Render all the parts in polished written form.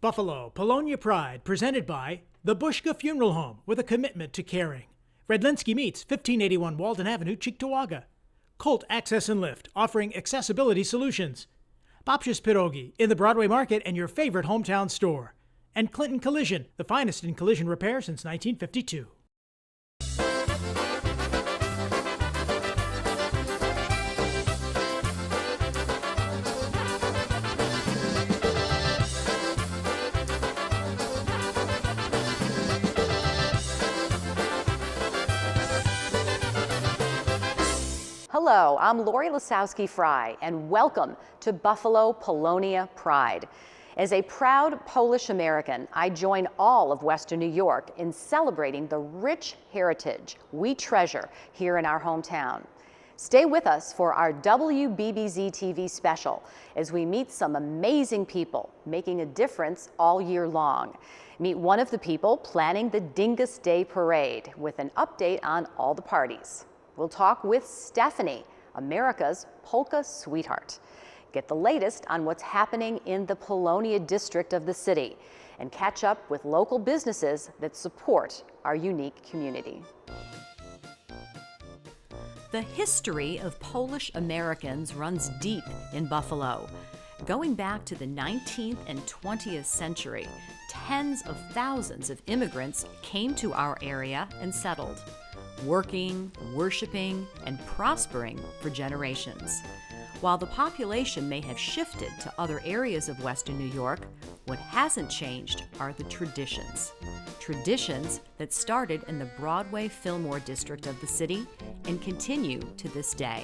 Buffalo, Polonia Pride, presented by the Bushka Funeral Home, with a commitment to caring. Redlinski Meats, 1581 Walden Avenue, Cheektowaga. Colt Access and Lift, offering accessibility solutions. Babcia's Pierogi, in the Broadway Market and your favorite hometown store. And Clinton Collision, the finest in collision repair since 1952. Hello, I'm Lori Lasowski-Fry, and welcome to Buffalo Polonia Pride. As a proud Polish American, I join all of Western New York in celebrating the rich heritage we treasure here in our hometown. Stay with us for our WBBZ-TV special as we meet some amazing people making a difference all year long. Meet one of the people planning the Dingus Day Parade with an update on all the parties. We'll talk with Stephanie, America's polka sweetheart. Get the latest on what's happening in the Polonia district of the city and catch up with local businesses that support our unique community. The history of Polish Americans runs deep in Buffalo. Going back to the 19th and 20th century, tens of thousands of immigrants came to our area and settled, working, worshiping, and prospering for generations. While the population may have shifted to other areas of Western New York, what hasn't changed are the traditions. Traditions that started in the Broadway-Fillmore district of the city and continue to this day.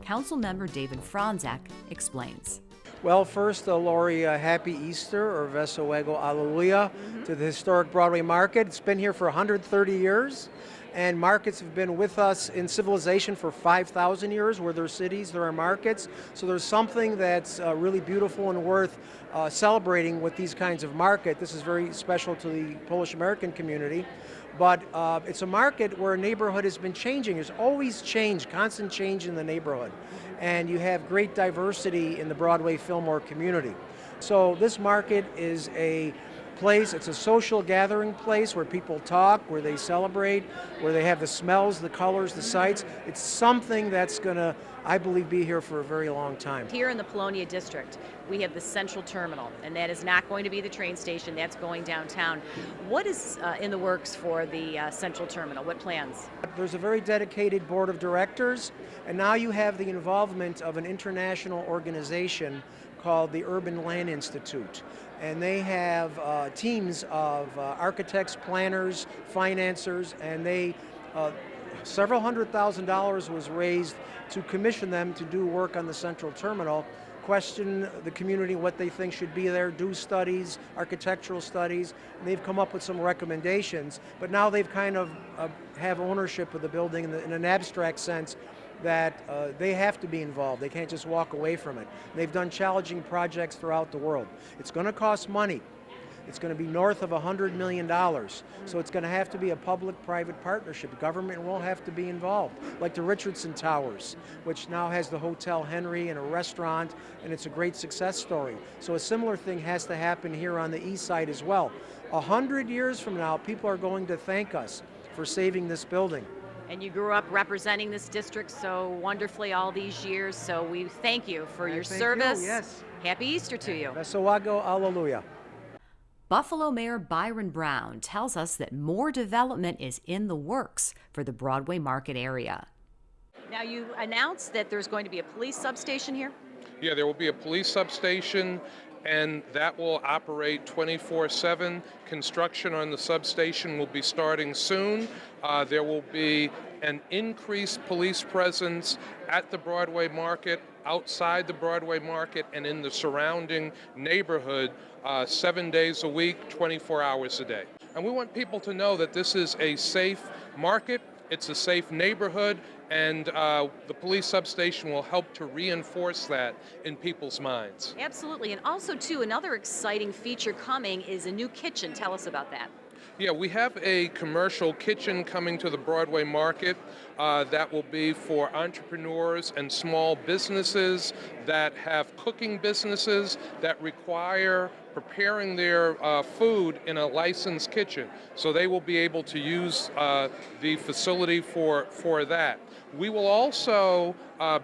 Councilmember David Franczak explains. Well, first, Lori, happy Easter, or Wesołego Alleluia, to the historic Broadway Market. It's been here for 130 years. And markets have been with us in civilization for 5,000 years. Where there are cities, there are markets. So there's something that's really beautiful and worth celebrating with these kinds of market. This is very special to the Polish American community. But it's a market where a neighborhood has been changing. There's always change, constant change in the neighborhood. And you have great diversity in the Broadway-Fillmore community. So this market is a place, it's a social gathering place where people talk, where they celebrate, where they have the smells, the colors, the sights. It's something that's going to, I believe, be here for a very long time. Here in the Polonia district, we have the Central Terminal, and that is not going to be the train station, that's going downtown. What is in the works for the Central Terminal? What plans? There's a very dedicated board of directors, and now you have the involvement of an international organization called the Urban Land Institute. And they have teams of architects, planners, financiers, and they several $100,000 was raised to commission them to do work on the Central Terminal, question the community what they think should be there, do studies, architectural studies, and they've come up with some recommendations. But now they've kind of have ownership of the building in an abstract sense, that they have to be involved. They can't just walk away from it. They've done challenging projects throughout the world. It's going to cost money. It's going to be north of $100 million. So it's going to have to be a public-private partnership. Government will have to be involved, like the Richardson Towers, which now has the Hotel Henry and a restaurant, and it's a great success story. So a similar thing has to happen here on the east side as well. 100 years from now, people are going to thank us for saving this building. And you grew up representing this district so wonderfully all these years, so we thank you for your service. Yes. Happy Easter to you. Wesołego Alleluia. Buffalo Mayor Byron Brown tells us that more development is in the works for the Broadway Market area. Now, you announced that there's going to be a police substation here? Yeah, there will be a police substation, and that will operate 24/7. Construction on the substation will be starting soon. There will be an increased police presence at the Broadway Market, outside the Broadway Market, and in the surrounding neighborhood 7 days a week, 24 hours a day. And we want people to know that this is a safe market, it's a safe neighborhood, and the police substation will help to reinforce that in people's minds. Absolutely, and also too, another exciting feature coming is a new kitchen. Tell us about that. Yeah, we have a commercial kitchen coming to the Broadway Market that will be for entrepreneurs and small businesses that have cooking businesses that require preparing their food in a licensed kitchen. So they will be able to use the facility for that. We will also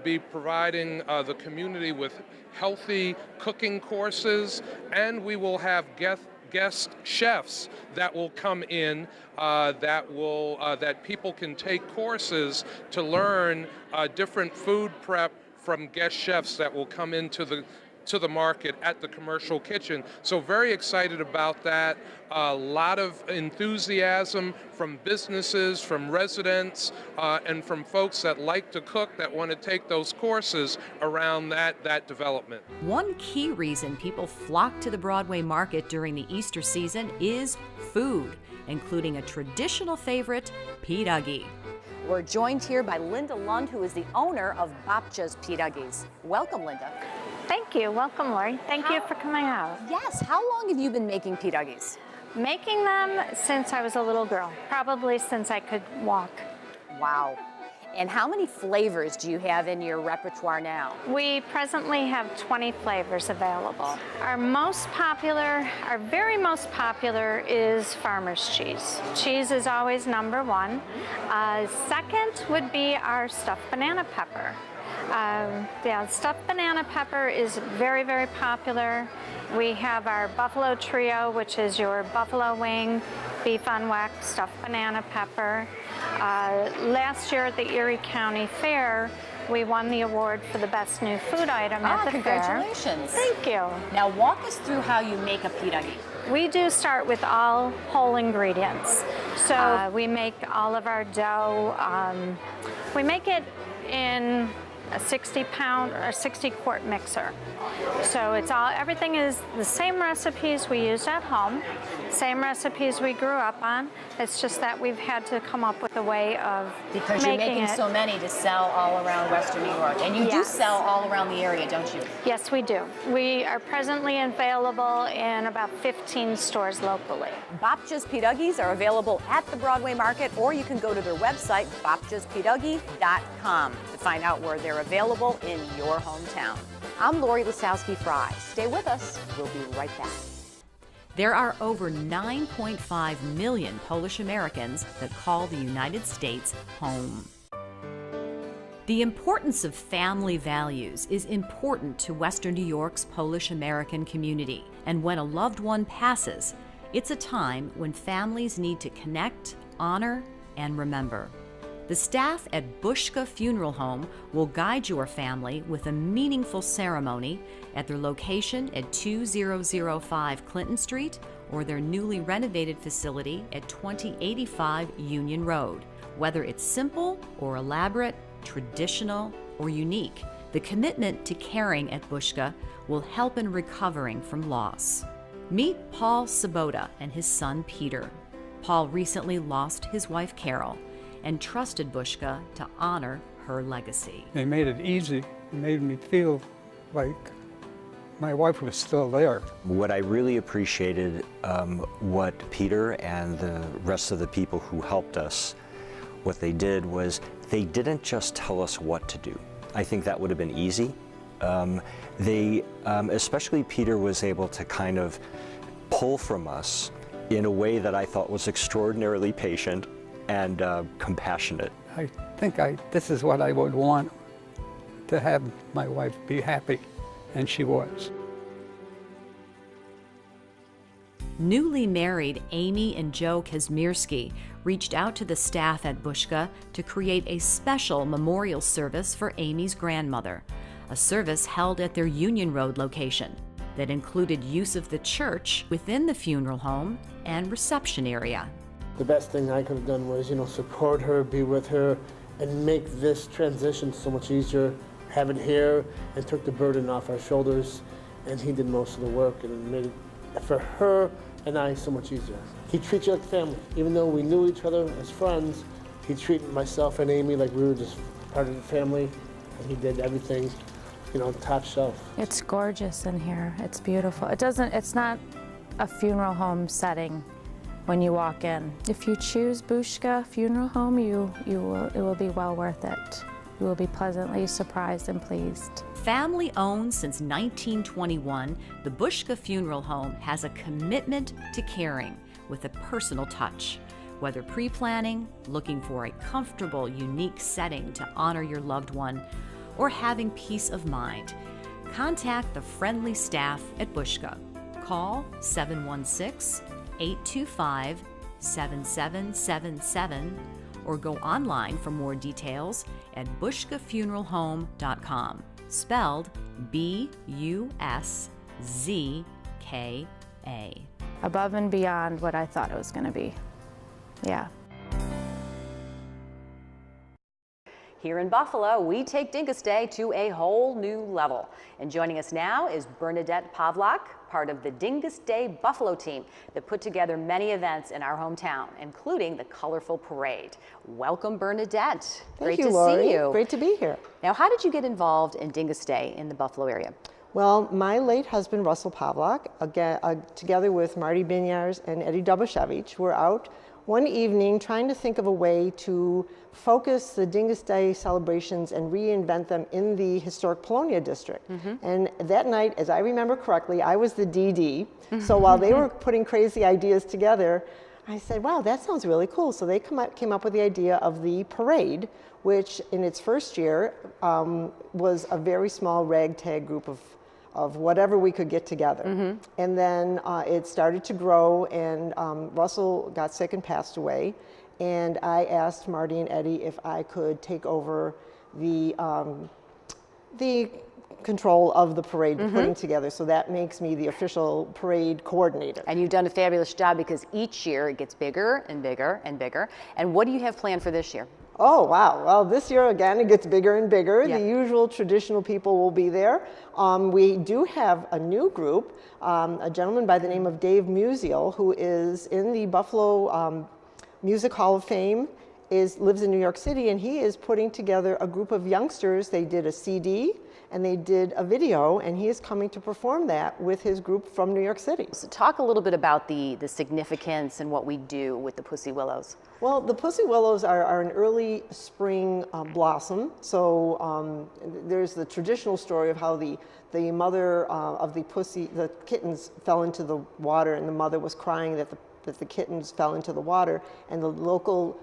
be providing the community with healthy cooking courses, and we will have guest chefs that will come in that people can take courses to learn different food prep from guest chefs that will come into the market at the commercial kitchen. So very excited about that. A lot of enthusiasm from businesses, from residents, and from folks that like to cook that want to take those courses around that development. One key reason people flock to the Broadway market during the Easter season is food, including a traditional favorite, pierogi. We're joined here by Linda Lund, who is the owner of Babcia's Pierogies. Welcome, Linda. Thank you. Welcome, Lori. Thank you for coming out. Yes. How long have you been making pierogies? Making them since I was a little girl, probably since I could walk. Wow. And how many flavors do you have in your repertoire now? We presently have 20 flavors available. Our very most popular is farmer's cheese. Cheese is always number one. Second would be our stuffed banana pepper. Stuffed banana pepper is very, very popular. We have our buffalo trio, which is your buffalo wing, beef on wax, stuffed banana pepper. Last year at the Erie County Fair, we won the award for the best new food item at the congratulations. fair. Thank you. Now walk us through how you make a pierogi. We do start with all whole ingredients. So we make all of our dough. We make it in a 60-pound or 60-quart mixer. So everything is the same recipes we use at home, same recipes we grew up on. It's just that we've had to come up with a way of Because you're making it. so many to sell all around Western New York. And you do sell all around the area, don't you? Yes, we do. We are presently available in about 15 stores locally. Babcia's Pierogies are available at the Broadway Market, or you can go to their website, babciaspierogi.com, to find out where they're available in your hometown. I'm Lori Lasowski-Fry. Stay with us. We'll be right back. There are over 9.5 million Polish Americans that call the United States home. The importance of family values is important to Western New York's Polish American community. And when a loved one passes, it's a time when families need to connect, honor, and remember. The staff at Bushka Funeral Home will guide your family with a meaningful ceremony at their location at 2005 Clinton Street or their newly renovated facility at 2085 Union Road. Whether it's simple or elaborate, traditional or unique, the commitment to caring at Bushka will help in recovering from loss. Meet Paul Sabota and his son Peter. Paul recently lost his wife Carol and trusted Bushka to honor her legacy. They made it easy. It made me feel like my wife was still there. What I really appreciated, what Peter and the rest of the people who helped us, what they did was they didn't just tell us what to do. I think that would have been easy. Especially Peter was able to kind of pull from us in a way that I thought was extraordinarily patient and compassionate. I think this is what I would want, to have my wife be happy, and she was. Newly married Amy and Joe Kazmierski reached out to the staff at Bushka to create a special memorial service for Amy's grandmother, a service held at their Union Road location that included use of the church within the funeral home and reception area. The best thing I could have done was, support her, be with her, and make this transition so much easier. Have it here and took the burden off our shoulders, and he did most of the work and made it for her and I so much easier. He treats you like family. Even though we knew each other as friends, he treated myself and Amy like we were just part of the family, and he did everything, top shelf. It's gorgeous in here. It's beautiful. It's not a funeral home setting when you walk in. If you choose Bushka Funeral Home, it will be well worth it. You will be pleasantly surprised and pleased. Family owned since 1921, the Bushka Funeral Home has a commitment to caring with a personal touch. Whether pre-planning, looking for a comfortable, unique setting to honor your loved one, or having peace of mind, contact the friendly staff at Bushka. Call 716-825-7777 or go online for more details at bushkafuneralhome.com, spelled B-U-S-Z-K-A. Above and beyond what I thought it was going to be. Yeah. Here in Buffalo, we take Dingus Day to a whole new level. And joining us now is Bernadette Pavlak, part of the Dingus Day Buffalo team that put together many events in our hometown, including the colorful parade. Welcome, Bernadette. Thank you, Lori. See you. Great to be here. Now, how did you get involved in Dingus Day in the Buffalo area? Well, my late husband, Russell Pavlak, together with Marty Binyars and Eddie Dobashevich, were out one evening trying to think of a way to focus the Dingus Day celebrations and reinvent them in the historic Polonia district. And that night, as I remember correctly, I was the DD. So while they were putting crazy ideas together, I said, wow, that sounds really cool. So they came up with the idea of the parade, which in its first year was a very small ragtag group of whatever we could get together. And then it started to grow, and Russell got sick and passed away. And I asked Marty and Eddie if I could take over the control of the parade, putting together. So that makes me the official parade coordinator. And you've done a fabulous job because each year it gets bigger and bigger and bigger. And what do you have planned for this year? Oh, wow. Well, this year, again, it gets bigger and bigger. The usual traditional people will be there. We do have a new group, a gentleman by the name of Dave Musial, who is in the Buffalo Music Hall of Fame, lives in New York City, and he is putting together a group of youngsters. They did a CD and they did a video, and he is coming to perform that with his group from New York City. So talk a little bit about the significance and what we do with the Pussy Willows. Well, the Pussy Willows are an early spring blossom. So there's the traditional story of how the mother of the kittens fell into the water, and the mother was crying that the kittens fell into the water, and the local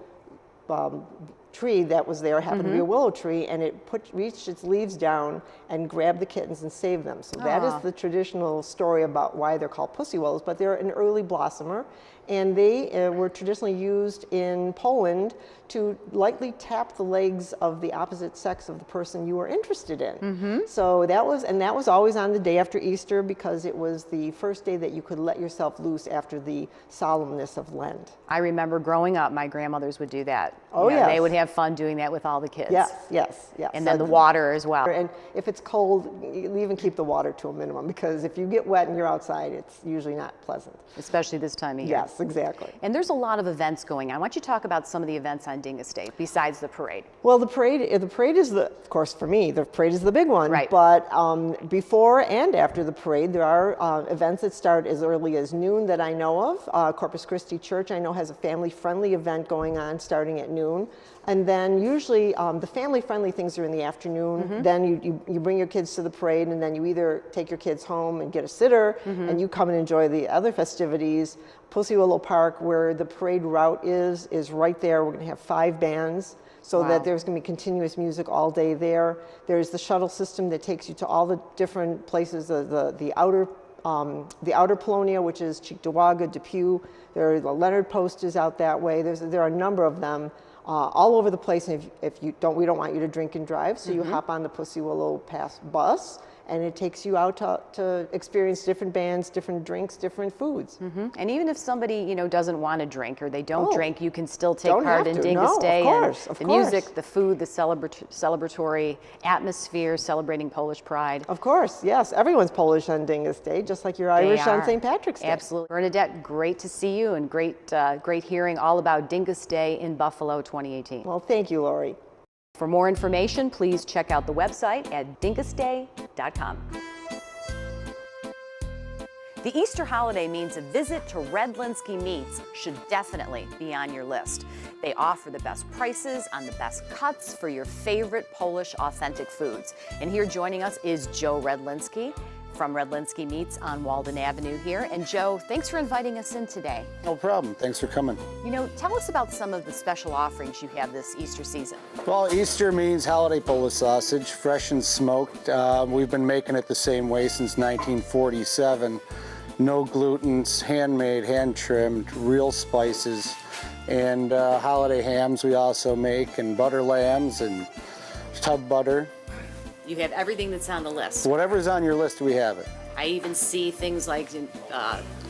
tree that was there happened to be a willow tree, and it reached its leaves down and grabbed the kittens and saved them. So that is the traditional story about why they're called pussy willows, but they're an early blossomer, and they were traditionally used in Poland to lightly tap the legs of the opposite sex of the person you were interested in. So that was always on the day after Easter, because it was the first day that you could let yourself loose after the solemnness of Lent. I remember growing up, my grandmothers would do that. Oh, yes. They would have fun doing that with all the kids. Yes. And then the water as well. And if it's cold, you even keep the water to a minimum, because if you get wet and you're outside, it's usually not pleasant. Especially this time of year. Yes, exactly. And there's a lot of events going on. Why don't you talk about some of the events on Dingus Day besides the parade? Well, the parade is of course for me, the parade is the big one. Right. But before and after the parade, there are events that start as early as noon that I know of. Corpus Christi Church, I know, has a family-friendly event going on starting at noon. And then usually the family-friendly things are in the afternoon. Then you bring your kids to the parade, and then you either take your kids home and get a sitter, and you come and enjoy the other festivities. Pussy Willow Park, where the parade route is right there. We're going to have 5 bands, so that there's going to be continuous music all day there. There's the shuttle system that takes you to all the different places, the outer Polonia, which is Cheektowaga, Depew. The Leonard Post is out that way. There are a number of them all over the place. And if we don't want you to drink and drive, so you hop on the Pussy Willow Pass bus, and it takes you out to experience different bands, different drinks, different foods. And even if somebody doesn't want to drink, or they don't drink, you can still take part in Dingus Day. Of the course. Music, the food, the celebratory atmosphere, celebrating Polish pride. Of course, yes. Everyone's Polish on Dingus Day, just like you're Irish on St. Patrick's Day. Absolutely. Bernadette, great to see you, and great hearing all about Dingus Day in Buffalo 2018. Well, thank you, Lori. For more information, please check out the website at dingusday.com. The Easter holiday means a visit to Redlinski Meats should definitely be on your list. They offer the best prices on the best cuts for your favorite Polish authentic foods. And here joining us is Joe Redlinski from Redlinski Meats on Walden Avenue here. And Joe, thanks for inviting us in today. No problem. Thanks for coming. You know, tell us about some of the special offerings you have this Easter season. Well, Easter means holiday Polish sausage, fresh and smoked. We've been making it the same way since 1947. No glutens, handmade, hand-trimmed, real spices, and holiday hams we also make, and butter lambs and tub butter. You have everything that's on the list. Whatever's on your list, we have it. I even see things like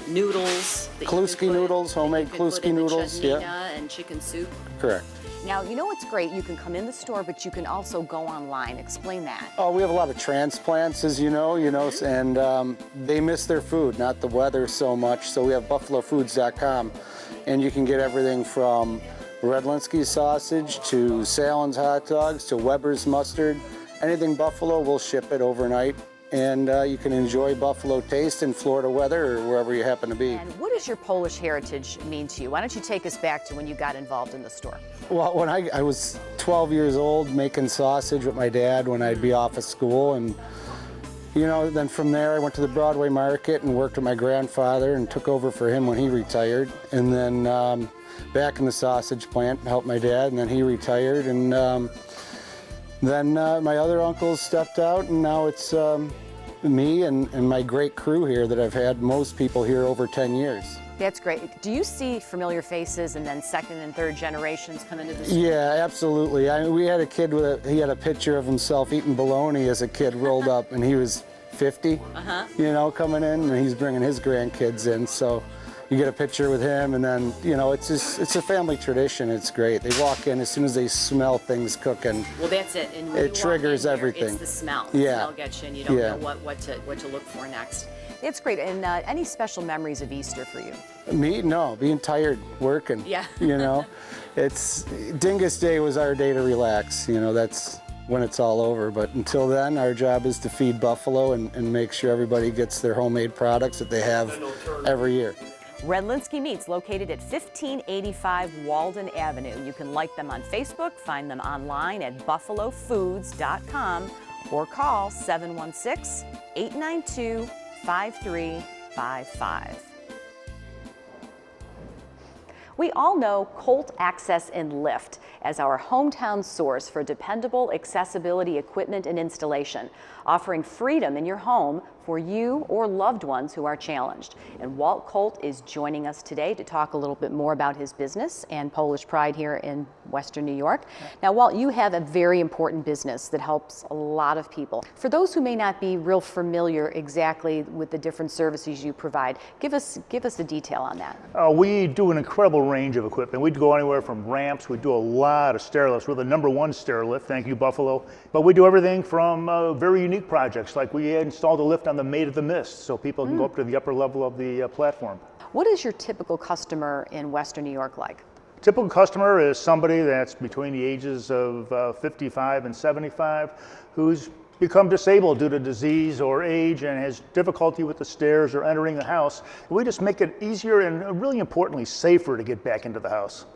noodles. Kluski noodles, homemade Kluski noodles, yeah. And chicken soup. Correct. Now, you know what's great? You can come in the store, but you can also go online. Explain that. Oh, we have a lot of transplants, as you know, and they miss their food, not the weather so much. So we have buffalofoods.com, and you can get everything from Redlinski sausage to Salon's hot dogs to Weber's mustard. Anything Buffalo, we'll ship it overnight. And you can enjoy Buffalo taste in Florida weather or wherever you happen to be. And what does your Polish heritage mean to you? Why don't you take us back to when you got involved in the store? Well, when I was 12 years old making sausage with my dad when I'd be off of school, and then from there I went to the Broadway market and worked with my grandfather and took over for him when he retired, and then back in the sausage plant and helped my dad, and then he retired, and then my other uncles stepped out, and now it's me and my great crew here that I've had most people here over 10 years. That's great. Do you see familiar faces and then second and third generations come into the store? Yeah, absolutely. We had a kid he had a picture of himself eating bologna as a kid rolled up, and he was 50, coming in, and he's bringing his grandkids in. So you get a picture with him, and then, it's a family tradition. It's great. They walk in as soon as they smell things cooking. Well, that's it. And when it triggers everything. It's the smell. The smell gets you, and you don't know what to look for next. It's great. And any special memories of Easter for you? Me? No. Being tired, working. Yeah. It's Dingus Day was our day to relax. That's when it's all over. But until then, our job is to feed Buffalo and make sure everybody gets their homemade products that they have every year. Redlinski Meats, located at 1585 Walden Avenue. You can like them on Facebook, find them online at buffalofoods.com, or call 716-892-5355. We all know Colt Access and Lift as our hometown source for dependable accessibility equipment and installation, offering freedom in your home for you or loved ones who are challenged. And Walt Colt is joining us today to talk a little bit more about his business and Polish Pride here in Western New York. Now, Walt, you have a very important business that helps a lot of people. For those who may not be real familiar exactly with the different services you provide, give us a detail on that. We do an incredible range of equipment. We go anywhere from ramps. We do a lot of stair lifts. We're the #1 stair lift. Thank you, Buffalo. But we do everything from very unique projects, like we installed a lift on the Maid of the Mist, so people can go up to the upper level of the platform. What is your typical customer in Western New York like? Typical customer is somebody that's between the ages of 55 and 75 who's become disabled due to disease or age and has difficulty with the stairs or entering the house. We just make it easier and, really importantly, safer to get back into the house.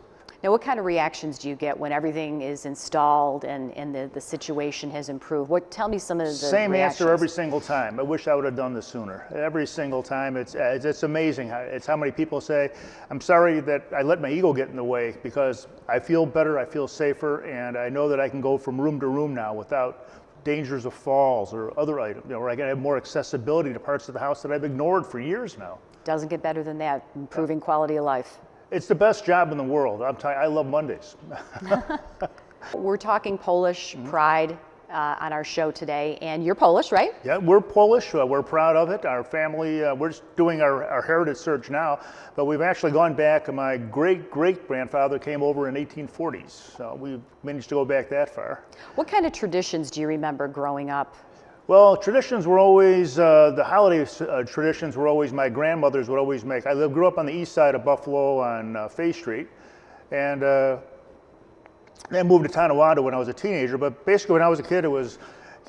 Now, what kind of reactions do you get when everything is installed and the situation has improved? Tell me some of the Same reactions. answer every single time. I wish I would have done this sooner. Every single time. It's amazing. It's how many people say, I'm sorry that I let my ego get in the way, because I feel better, I feel safer, and I know that I can go from room to room now without dangers of falls or other items, where I can have more accessibility to parts of the house that I've ignored for years now. Doesn't get better than that, improving quality of life. It's the best job in the world. I love Mondays. We're talking Polish Pride on our show today, and you're Polish, right? Yeah, we're Polish. We're proud of it. Our family, we're just doing our heritage search now, but we've actually gone back. My great-great-grandfather came over in 1840s, so we managed to go back that far. What kind of traditions do you remember growing up? Well, traditions were always, the holiday traditions were always, my grandmothers would always make. I grew up on the east side of Buffalo on Fay Street, and then moved to Tonawanda when I was a teenager. But basically when I was a kid, it was,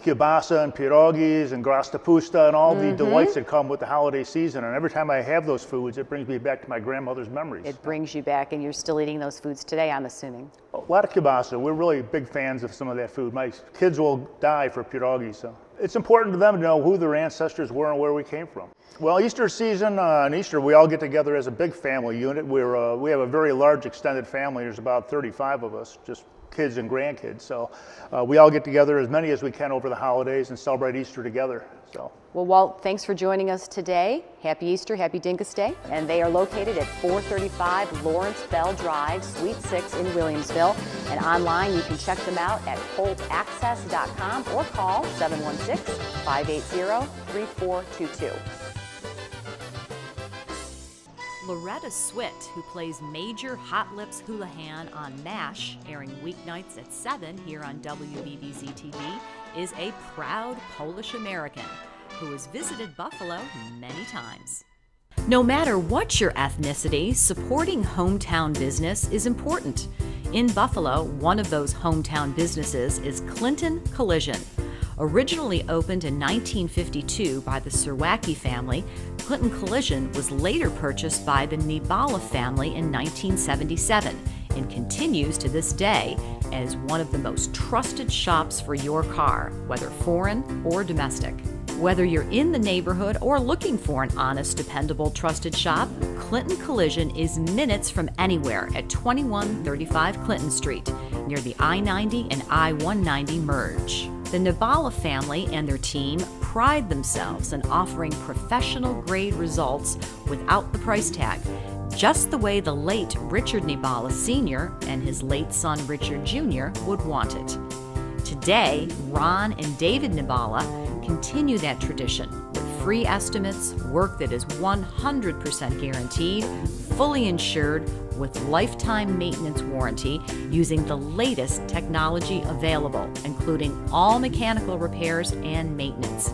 kielbasa and pierogies and grastapusta and all the delights that come with the holiday season. And every time I have those foods, it brings me back to my grandmother's memories. It brings you back, and you're still eating those foods today, I'm assuming. A lot of kielbasa. We're really big fans of some of that food. My kids will die for pierogies. So it's important to them to know who their ancestors were and where we came from. Well, Easter season, on Easter, we all get together as a big family unit. We have a very large extended family. There's about 35 of us, just kids and grandkids. So we all get together, as many as we can, over the holidays and celebrate Easter together. So. Well, Walt, thanks for joining us today. Happy Easter, happy Dinkus Day. And they are located at 435 Lawrence Bell Drive, Suite 6 in Williamsville. And online, you can check them out at coltaccess.com or call 716-580-3422. Loretta Swit, who plays Major Hot Lips Houlihan on MASH, airing weeknights at 7 here on WBBZ-TV, is a proud Polish American who has visited Buffalo many times. No matter what your ethnicity, supporting hometown business is important. In Buffalo, one of those hometown businesses is Clinton Collision. Originally opened in 1952 by the Serwacki family, Clinton Collision was later purchased by the Nibala family in 1977 and continues to this day as one of the most trusted shops for your car, whether foreign or domestic. Whether you're in the neighborhood or looking for an honest, dependable, trusted shop, Clinton Collision is minutes from anywhere at 2135 Clinton Street, near the I-90 and I-190 merge. The Nibala family and their team pride themselves in offering professional-grade results without the price tag, just the way the late Richard Nibala Sr. and his late son Richard Jr. would want it. Today, Ron and David Nibala continue that tradition with free estimates, work that is 100% guaranteed, fully insured, with lifetime maintenance warranty using the latest technology available, including all mechanical repairs and maintenance.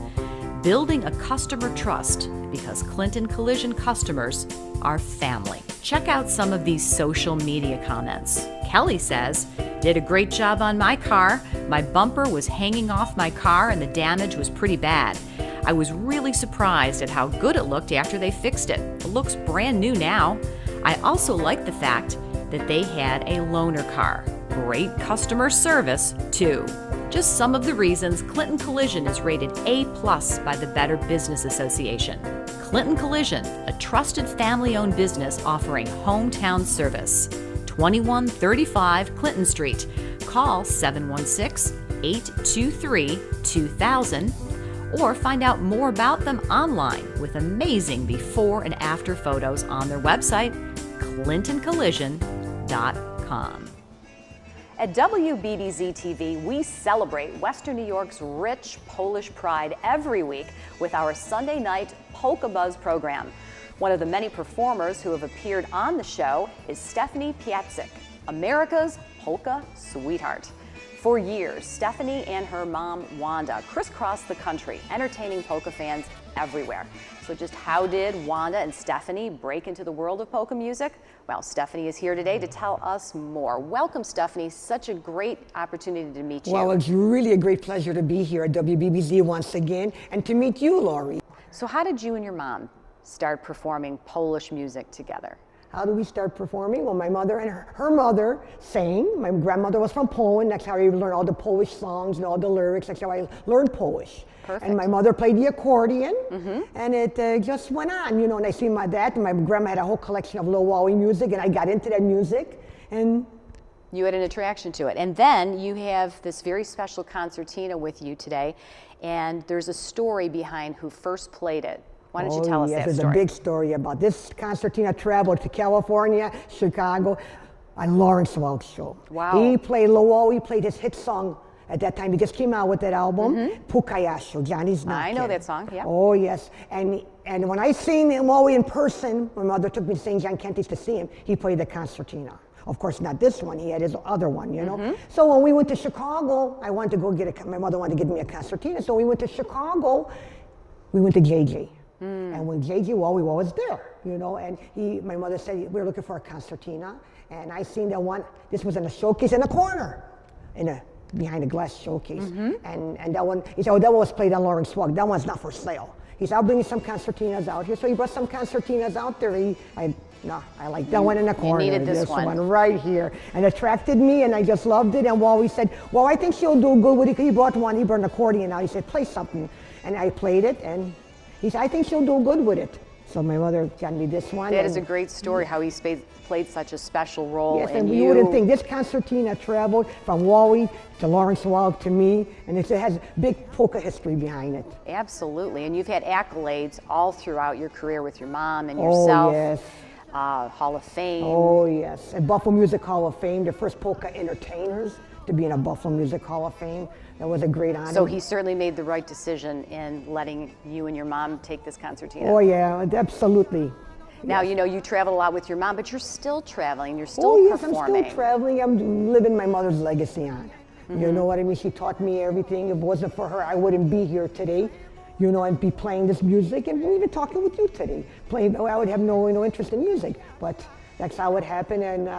Building a customer trust, because Clinton Collision customers are family. Check out some of these social media comments. Kelly says, "Did a great job on my car. My bumper was hanging off my car and the damage was pretty bad. I was really surprised at how good it looked after they fixed it. It looks brand new now. I also like the fact that they had a loaner car. Great customer service, too." Just some of the reasons Clinton Collision is rated A+ by the Better Business Association. Clinton Collision, a trusted family-owned business offering hometown service. 2135 Clinton Street. Call 716-823-2000 or find out more about them online with amazing before and after photos on their website, clintoncollision.com. At WBBZ-TV, we celebrate Western New York's rich Polish pride every week with our Sunday night Polka Buzz program. One of the many performers who have appeared on the show is Stephanie Piaczyk, America's polka sweetheart. For years, Stephanie and her mom, Wanda, crisscrossed the country, entertaining polka fans everywhere. So just how did Wanda and Stephanie break into the world of polka music? Well, Stephanie is here today to tell us more. Welcome, Stephanie. Such a great opportunity to meet you. Well, it's really a great pleasure to be here at WBBZ once again and to meet you, Lori. So how did you and your mom start performing Polish music together? How do we start performing? Well, my mother and her mother sang. My grandmother was from Poland. That's how I learned all the Polish songs and all the lyrics. That's how I learned Polish. Perfect. And my mother played the accordion, and it just went on, you know. And I see my dad and my grandma had a whole collection of Lowawi music, and I got into that music. And you had an attraction to it. And then you have this very special concertina with you today, and there's a story behind who first played it. Why don't you tell us that there's story? a big story about this concertina. Traveled to California, Chicago, on Lawrence Welk's show. Wow. He played Lowell. He played his hit song at that time. He just came out with that album, Pukayasho, Johnny's Not I know Kidding. that song, yeah. Oh, yes. And when I seen Lowell in person, my mother took me to St. John Kenty's to see him, he played the concertina. Of course, not this one. He had his other one, you know. So when we went to Chicago, I wanted to go get my mother wanted to give me a concertina. So we went to Chicago. We went to JJ. And when JJ, well, we were always there, you know, and my mother said, we were looking for a concertina, and I seen that one, this was in a showcase in a corner, in a behind the glass showcase. And that one, he said, oh, that one was played on Lawrence Welk. That one's not for sale. He said, I'll bring you some concertinas out here. So he brought some concertinas out there. I like that one in the corner. You needed this one. Right here. And attracted me, and I just loved it. And Wally said, well, I think she'll do good with it. He brought an accordion out. He said, play something. And I played it, and he said, I think she'll do good with it. So my mother got me this one. That is a great story, how he played such a special role. Yes, and you wouldn't think this concertina traveled from Wally to Lawrence Welk to me, and it has big polka history behind it. Absolutely, and you've had accolades all throughout your career with your mom and yourself. Oh, yes. Hall of Fame. Oh, yes. And Buffalo Music Hall of Fame, the first polka entertainers to be in a Buffalo Music Hall of Fame. That was a great honor. So he certainly made the right decision in letting you and your mom take this concertina. Oh, yeah, absolutely. Now, yes. You know, you travel a lot with your mom, but you're still traveling, you're still performing. I'm still traveling. I'm living my mother's legacy on. You know what I mean? She taught me everything. If it wasn't for her, I wouldn't be here today. You know, I'd be playing this music and even talking with you today. I would have no interest in music, but that's how it happened. And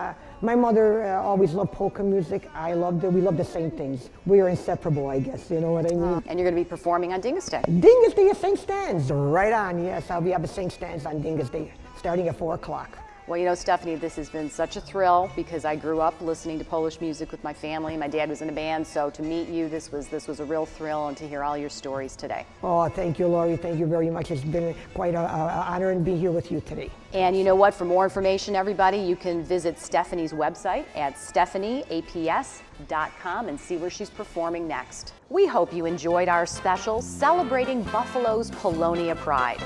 my mother always loved polka music. I loved it. We loved the same things. We are inseparable, I guess. You know what I mean? And you're going to be performing on Dingus Day. Dingus Day at St. Stan's, right on. Yes, I'll be up at St. Stan's on Dingus Day, starting at 4 o'clock. Well, you know, Stephanie, this has been such a thrill because I grew up listening to Polish music with my family. My dad was in a band, so to meet you, this was a real thrill, and to hear all your stories today. Oh, thank you, Lori. Thank you very much. It's been quite an honor to be here with you today. And you know what? For more information, everybody, you can visit Stephanie's website at stephanieaps.com and see where she's performing next. We hope you enjoyed our special celebrating Buffalo's Polonia Pride.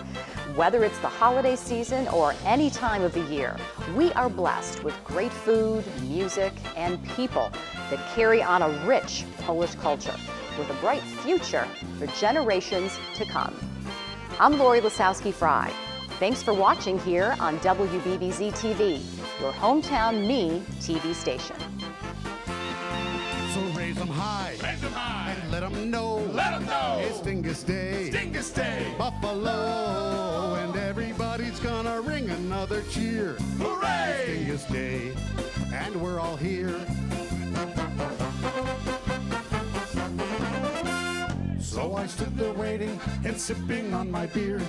Whether it's the holiday season or any time of the year, we are blessed with great food, music, and people that carry on a rich Polish culture with a bright future for generations to come. I'm Lori Lasowski-Fry. Thanks for watching here on WBBZ-TV, your hometown me TV station. So raise them high, and let them know, it's Dingus Day, Buffalo, and everybody's gonna ring another cheer. Hooray! It's Dingus Day, and we're all here. So I stood there waiting and sipping on my beer.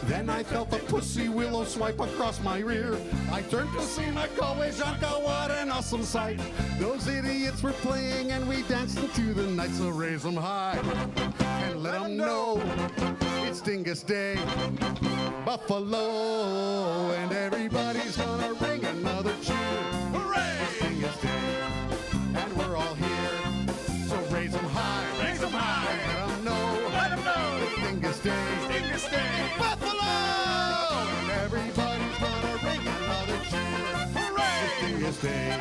Then I felt a pussy willow swipe across my rear. I turned to see my koleżanka, what an awesome sight. Those idiots were playing and we danced into the night. So raise them high and let them know it's Dingus Day, Buffalo, and everybody's gonna ring another cheer. Hooray! It's Dingus Day, and we're all here. So raise them high, let them know, it's Dingus Day, Buffalo, and everybody's gonna ring another cheer. Hooray! It's Dingus Day.